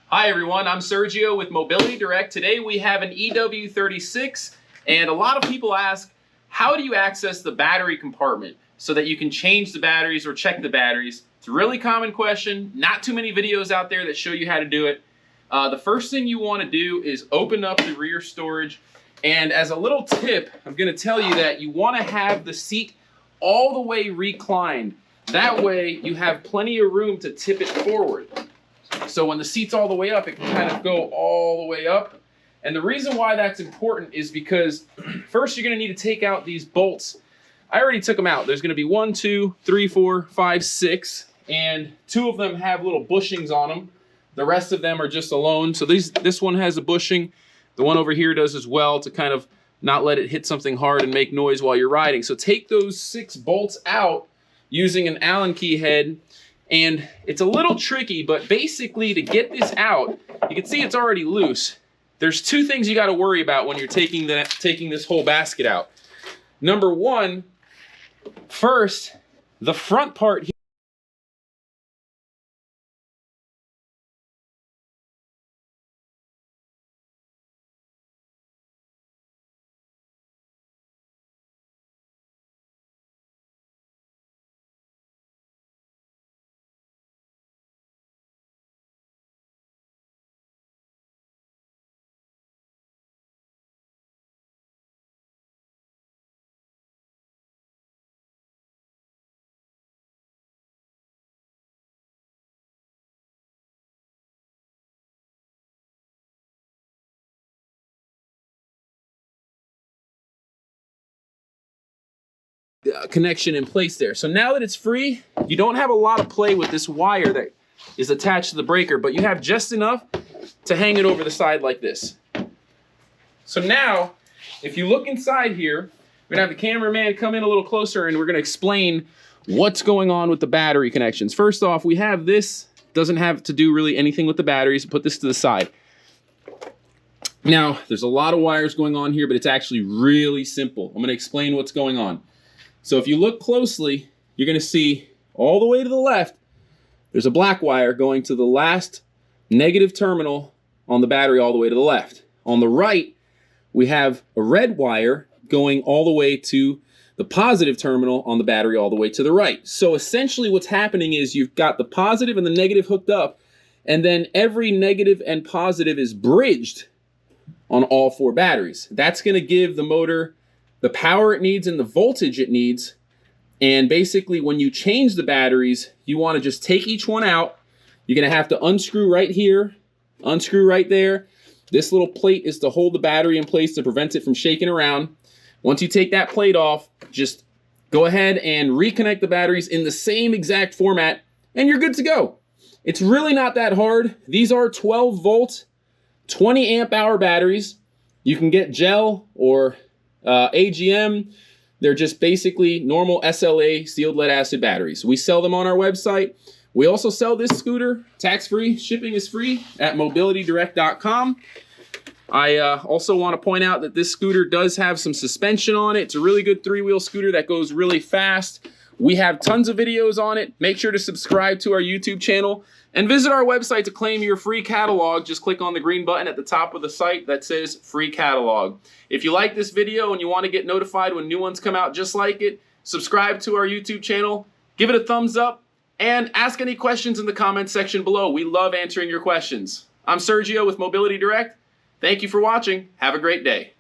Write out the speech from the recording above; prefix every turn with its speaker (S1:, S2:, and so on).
S1: Hi everyone, I'm Sergio with Mobility Direct. Today we have an EW-36, and a lot of people ask, how do you access the battery compartment so that you can change the batteries or check the batteries? It's a really common question. Not too many videos out there that show you how to do it. The first thing you want to do is open up the rear storage, and as a little tip, I'm going to tell you that you want to have the seat all the way reclined. That way you have plenty of room to tip it forward. So when the seat's all the way up, it can kind of go all the way up. And the reason why that's important is because first you're going to need to take out these bolts. I already took them out. There's going to be 1, 2, 3, 4, 5, 6, and 2 of them have little bushings on them. The rest of them are just alone. So this one has a bushing. The one over here does as well, to kind of not let it hit something hard and make noise while you're riding. So take those 6 bolts out using an Allen key head. And it's a little tricky, but basically to get this out, you can see it's already loose. There's 2 things you got to worry about when you're taking this whole basket out. Number 1, first, the front part here connection in place there. So now that it's free, you don't have a lot of play with this wire that is attached to the breaker, but you have just enough to hang it over the side like this. So now, if you look inside here, we're gonna have the cameraman come in a little closer and we're gonna explain what's going on with the battery connections. First off, we have this, doesn't have to do really anything with the batteries. Put this to the side. Now, there's a lot of wires going on here, but it's actually really simple. I'm gonna explain what's going on. So if you look closely, you're going to see all the way to the left, there's a black wire going to the last negative terminal on the battery all the way to the left. On the right, we have a red wire going all the way to the positive terminal on the battery all the way to the right. So essentially what's happening is you've got the positive and the negative hooked up, and then every negative and positive is bridged on all 4 batteries. That's going to give the motor the power it needs and the voltage it needs. And basically when you change the batteries, you want to just take each one out. You're going to have to unscrew right here, unscrew right there. This little plate is to hold the battery in place to prevent it from shaking around. Once you take that plate off, just go ahead and reconnect the batteries in the same exact format and you're good to go. It's really not that hard. These are 12 volt, 20 amp hour batteries. You can get gel or AGM. They're just basically normal SLA sealed lead acid batteries. We sell them on our website. We also sell this scooter tax-free. Shipping is free at mobilitydirect.com. I also want to point out that this scooter does have some suspension on it. It's a really good 3-wheel scooter that goes really fast. We have tons of videos on it. Make sure to subscribe to our YouTube channel and visit our website to claim your free catalog. Just click on the green button at the top of the site that says free catalog. If you like this video and you want to get notified when new ones come out just like it, subscribe to our YouTube channel, give it a thumbs up, and ask any questions in the comments section below. We love answering your questions. I'm Sergio with Mobility Direct. Thank you for watching. Have a great day.